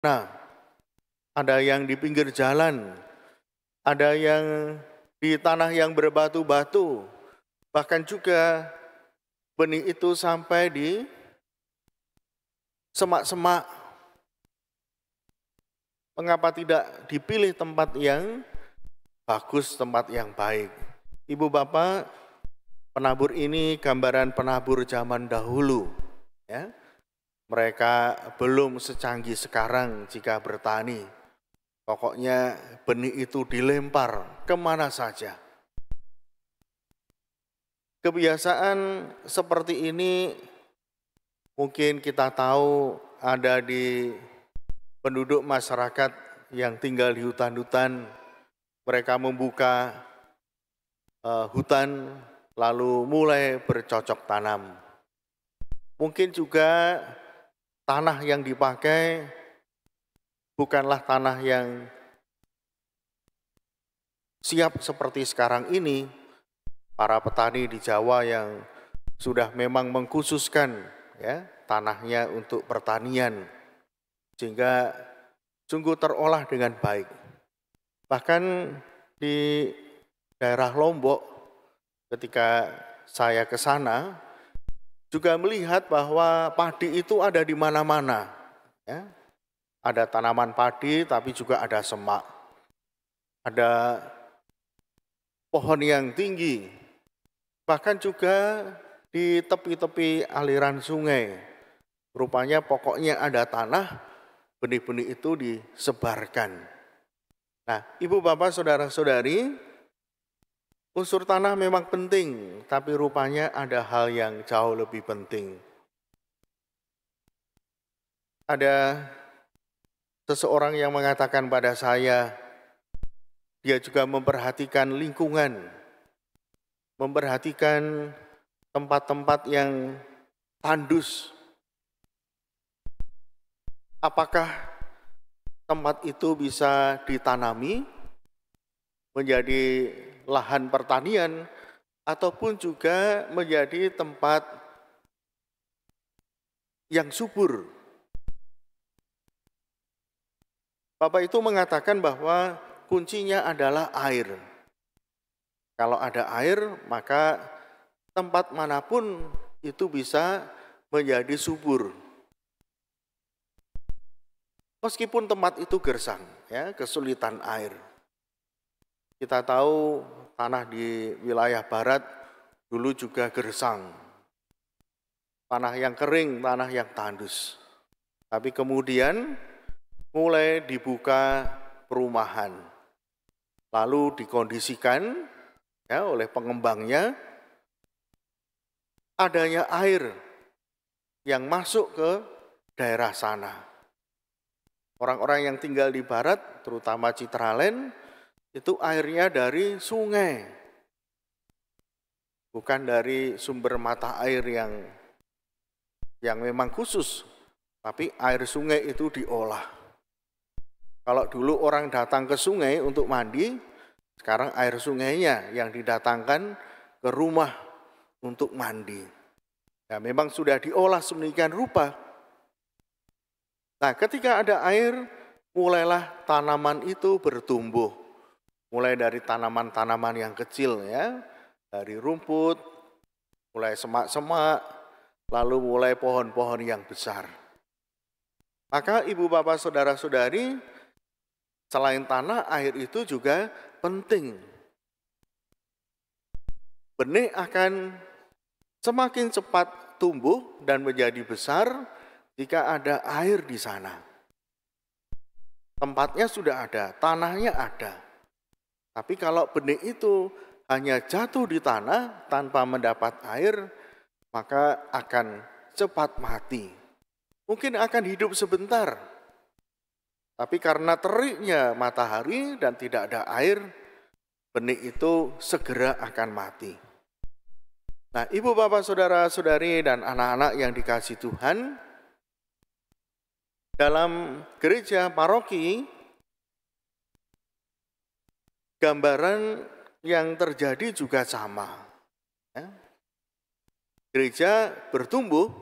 Nah, ada yang di pinggir jalan, ada yang di tanah yang berbatu-batu, bahkan juga benih itu sampai di semak-semak. Mengapa tidak dipilih tempat yang bagus, tempat yang baik? Ibu bapak, penabur ini gambaran penabur zaman dahulu. Ya. Mereka belum secanggih sekarang jika bertani. Pokoknya benih itu dilempar kemana saja. Kebiasaan seperti ini mungkin kita tahu ada di penduduk masyarakat yang tinggal di hutan-hutan. Mereka membuka hutan lalu mulai bercocok tanam. Mungkin juga tanah yang dipakai bukanlah tanah yang siap seperti sekarang ini. Para petani di Jawa yang sudah memang mengkhususkan ya tanahnya untuk pertanian sehingga sungguh terolah dengan baik. Bahkan di daerah Lombok ketika saya ke sana juga melihat bahwa padi itu ada di mana-mana. Ya. Ada tanaman padi tapi juga ada semak. Ada pohon yang tinggi. Bahkan juga di tepi-tepi aliran sungai. Rupanya pokoknya ada tanah, benih-benih itu disebarkan. Nah, ibu bapak saudara-saudari, unsur tanah memang penting, tapi rupanya ada hal yang jauh lebih penting. Ada seseorang yang mengatakan pada saya, dia juga memperhatikan lingkungan, memperhatikan tempat-tempat yang tandus. Apakah tempat itu bisa ditanami menjadi lahan pertanian ataupun juga menjadi tempat yang subur. Bapak itu mengatakan bahwa kuncinya adalah air. Kalau ada air, maka tempat manapun itu bisa menjadi subur. Meskipun tempat itu gersang, ya, kesulitan air. Kita tahu tanah di wilayah barat dulu juga gersang. Tanah yang kering, tanah yang tandus. Tapi kemudian mulai dibuka perumahan. Lalu dikondisikan ya, oleh pengembangnya adanya air yang masuk ke daerah sana. Orang-orang yang tinggal di barat, terutama Citraland, itu airnya dari sungai. Bukan dari sumber mata air yang memang khusus, tapi air sungai itu diolah. Kalau dulu orang datang ke sungai untuk mandi, sekarang air sungainya yang didatangkan ke rumah untuk mandi. Nah, memang sudah diolah sedemikian rupa. Nah, ketika ada air, mulailah tanaman itu bertumbuh. Mulai dari tanaman-tanaman yang kecil ya, dari rumput, mulai semak-semak, lalu mulai pohon-pohon yang besar. Maka ibu bapak saudara-saudari, selain tanah, air itu juga penting. Benih akan semakin cepat tumbuh dan menjadi besar jika ada air di sana. Tempatnya sudah ada, tanahnya ada. Tapi kalau benih itu hanya jatuh di tanah tanpa mendapat air, maka akan cepat mati. Mungkin akan hidup sebentar, tapi karena teriknya matahari dan tidak ada air, benih itu segera akan mati. Nah, ibu bapak saudara-saudari dan anak-anak yang dikasihi Tuhan, dalam gereja paroki, gambaran yang terjadi juga sama. Ya. Gereja bertumbuh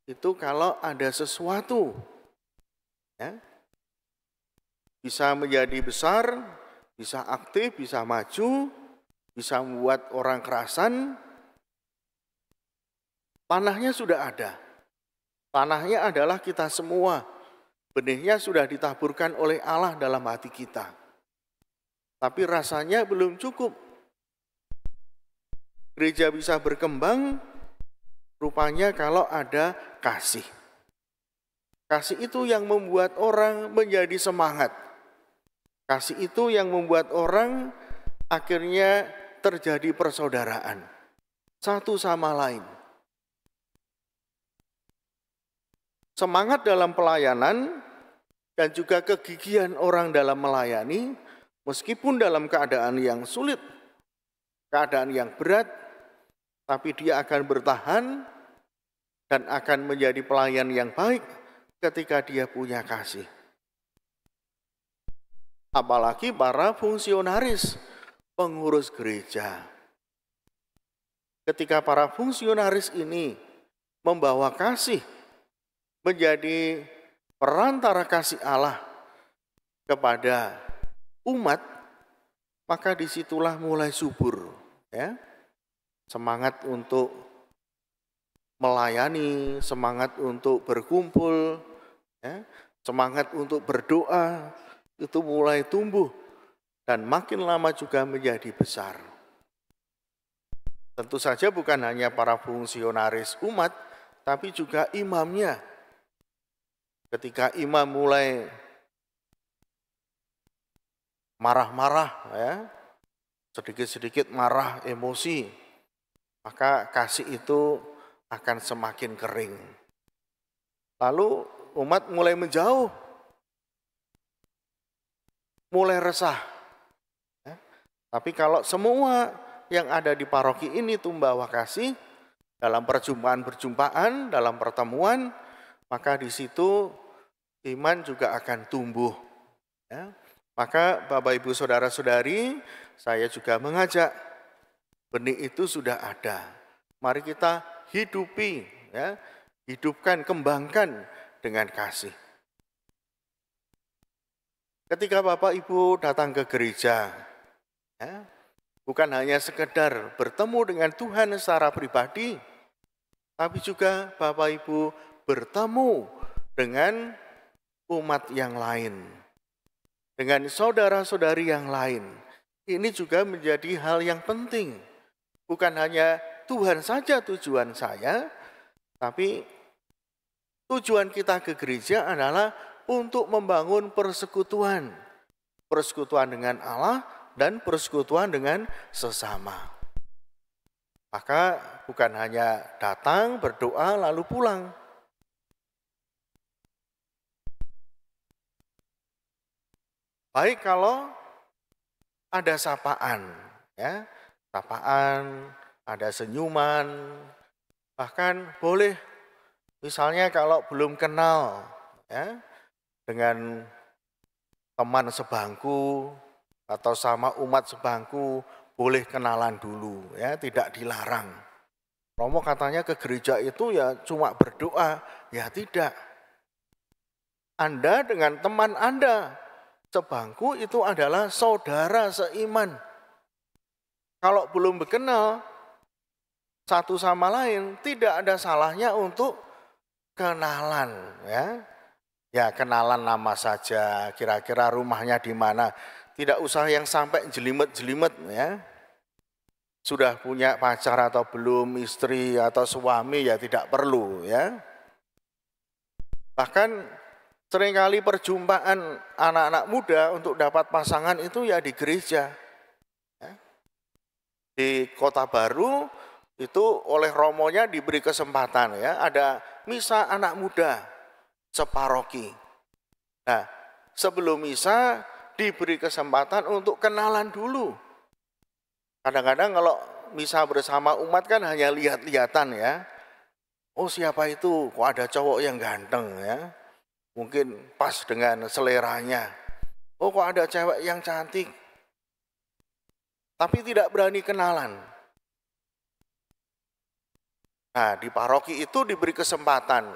itu kalau ada sesuatu ya, bisa menjadi besar, bisa aktif, bisa maju, bisa membuat orang kerasan. Tanahnya sudah ada. Tanahnya adalah kita semua. Benihnya sudah ditaburkan oleh Allah dalam hati kita. Tapi rasanya belum cukup. Gereja bisa berkembang rupanya kalau ada kasih. Kasih itu yang membuat orang menjadi semangat. Kasih itu yang membuat orang akhirnya terjadi persaudaraan. Satu sama lain. Semangat dalam pelayanan dan juga kegigihan orang dalam melayani, meskipun dalam keadaan yang sulit, keadaan yang berat, tapi dia akan bertahan dan akan menjadi pelayan yang baik ketika dia punya kasih. Apalagi para fungsionaris, pengurus gereja. Ketika para fungsionaris ini membawa kasih, menjadi perantara kasih Allah kepada umat, maka disitulah mulai subur, ya. Semangat untuk melayani, semangat untuk berkumpul, ya, semangat untuk berdoa, itu mulai tumbuh dan makin lama juga menjadi besar. Tentu saja bukan hanya para fungsionaris umat, tapi juga imamnya. Ketika imam mulai marah-marah, ya, sedikit-sedikit marah, emosi, maka kasih itu akan semakin kering. Lalu umat mulai menjauh, mulai resah. Ya. Tapi kalau semua yang ada di paroki ini membawa kasih, dalam perjumpaan-perjumpaan, dalam pertemuan, maka di situ iman juga akan tumbuh. Ya. Maka Bapak Ibu Saudara-saudari, saya juga mengajak, benih itu sudah ada. Mari kita hidupi, ya, hidupkan, kembangkan dengan kasih. Ketika Bapak Ibu datang ke gereja, ya, bukan hanya sekedar bertemu dengan Tuhan secara pribadi, tapi juga Bapak Ibu bertemu dengan umat yang lain, dengan saudara-saudari yang lain. Ini juga menjadi hal yang penting. Bukan hanya Tuhan saja tujuan saya, tapi tujuan kita ke gereja adalah untuk membangun persekutuan. Persekutuan dengan Allah dan persekutuan dengan sesama. Maka bukan hanya datang, berdoa, lalu pulang. Baik kalau ada sapaan, ya, sapaan, ada senyuman, bahkan boleh misalnya kalau belum kenal, ya, dengan teman sebangku atau sama umat sebangku, boleh kenalan dulu, ya, tidak dilarang. Romo katanya ke gereja itu ya cuma berdoa, ya tidak. Anda dengan teman Anda sebangku itu adalah saudara seiman. Kalau belum berkenal satu sama lain, tidak ada salahnya untuk kenalan, ya. Ya, kenalan nama saja, kira-kira rumahnya di mana. Tidak usah yang sampai jelimet-jelimet, ya. Sudah punya pacar atau belum, istri atau suami, ya tidak perlu, ya. Bahkan seringkali perjumpaan anak-anak muda untuk dapat pasangan itu ya di gereja. Di Kota Baru itu oleh romonya diberi kesempatan, ya, ada misa anak muda separoki. Nah, sebelum misa diberi kesempatan untuk kenalan dulu. Kadang-kadang kalau misa bersama umat kan hanya lihat-lihatan, ya. Oh, siapa itu? Kok ada cowok yang ganteng, ya. Mungkin pas dengan seleranya. Oh, kok ada cewek yang cantik. Tapi tidak berani kenalan. Nah, di paroki itu diberi kesempatan.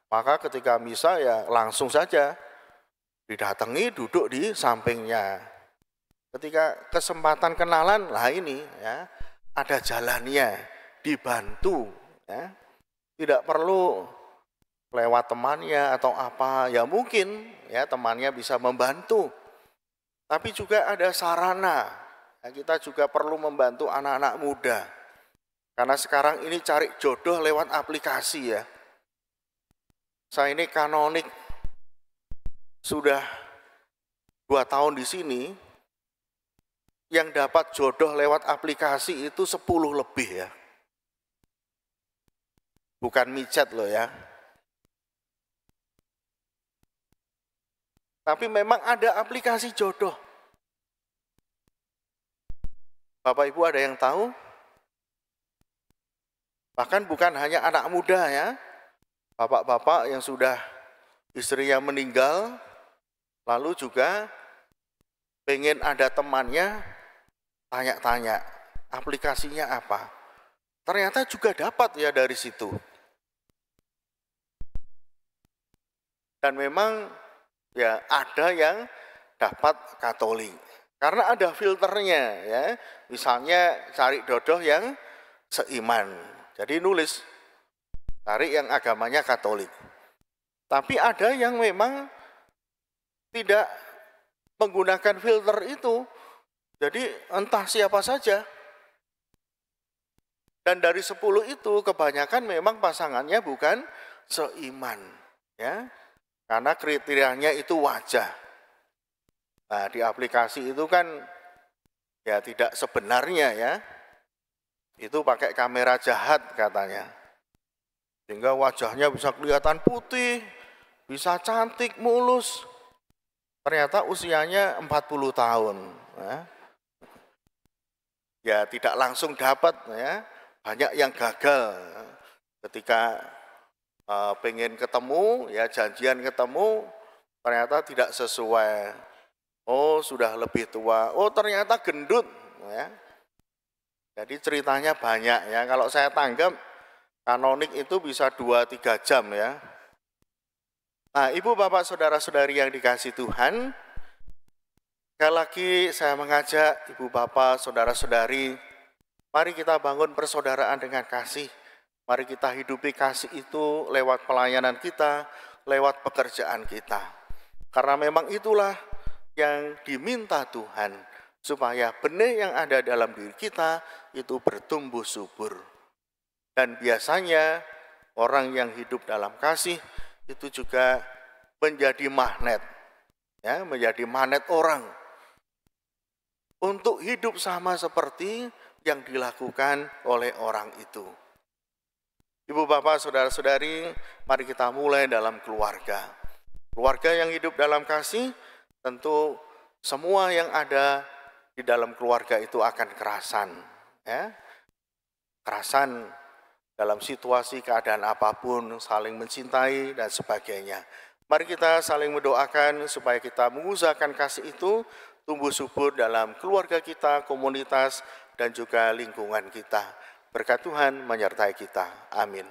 Maka ketika misa ya langsung saja didatangi, duduk di sampingnya. Ketika kesempatan kenalan, lah ini ya, ada jalannya, dibantu ya. Tidak perlu lewat temannya atau apa, ya mungkin ya temannya bisa membantu. Tapi juga ada sarana, ya, kita juga perlu membantu anak-anak muda. Karena sekarang ini cari jodoh lewat aplikasi ya. Saya ini kanonik sudah 2 tahun di sini, yang dapat jodoh lewat aplikasi itu 10 lebih ya. Bukan micet loh ya. Tapi memang ada aplikasi jodoh. Bapak Ibu ada yang tahu? Bahkan bukan hanya anak muda ya. Bapak-bapak yang sudah istrinya meninggal, lalu juga pengen ada temannya, tanya-tanya aplikasinya apa. Ternyata juga dapat ya dari situ. Dan memang ya ada yang dapat Katolik. Karena ada filternya ya. Misalnya cari jodoh yang seiman. Jadi nulis cari yang agamanya Katolik. Tapi ada yang memang tidak menggunakan filter itu. Jadi entah siapa saja. Dan dari 10 itu kebanyakan memang pasangannya bukan seiman ya. Karena kriterianya itu wajah. Nah, di aplikasi itu kan ya tidak sebenarnya ya. Itu pakai kamera jahat katanya. Sehingga wajahnya bisa kelihatan putih, bisa cantik, mulus. Ternyata usianya 40 tahun. Ya tidak langsung dapat ya. Banyak yang gagal ketika pengen ketemu, ya janjian ketemu, ternyata tidak sesuai. Oh sudah lebih tua, oh ternyata gendut. Ya. Jadi ceritanya banyak ya, kalau saya tanggap kanonik itu bisa 2-3 jam ya. Nah ibu bapak saudara-saudari yang dikasih Tuhan, sekali lagi saya mengajak ibu bapak saudara-saudari, mari kita bangun persaudaraan dengan kasih. Mari kita hidupi kasih itu lewat pelayanan kita, lewat pekerjaan kita. Karena memang itulah yang diminta Tuhan, supaya benih yang ada dalam diri kita itu bertumbuh subur. Dan biasanya orang yang hidup dalam kasih itu juga menjadi magnet, ya, menjadi magnet orang untuk hidup sama seperti yang dilakukan oleh orang itu. Ibu bapak saudara-saudari, mari kita mulai dalam keluarga. Keluarga yang hidup dalam kasih, tentu semua yang ada di dalam keluarga itu akan kerasan. Ya. Kerasan dalam situasi keadaan apapun, saling mencintai dan sebagainya. Mari kita saling mendoakan supaya kita mengusahakan kasih itu tumbuh subur dalam keluarga kita, komunitas, dan juga lingkungan kita. Berkat Tuhan menyertai kita. Amin.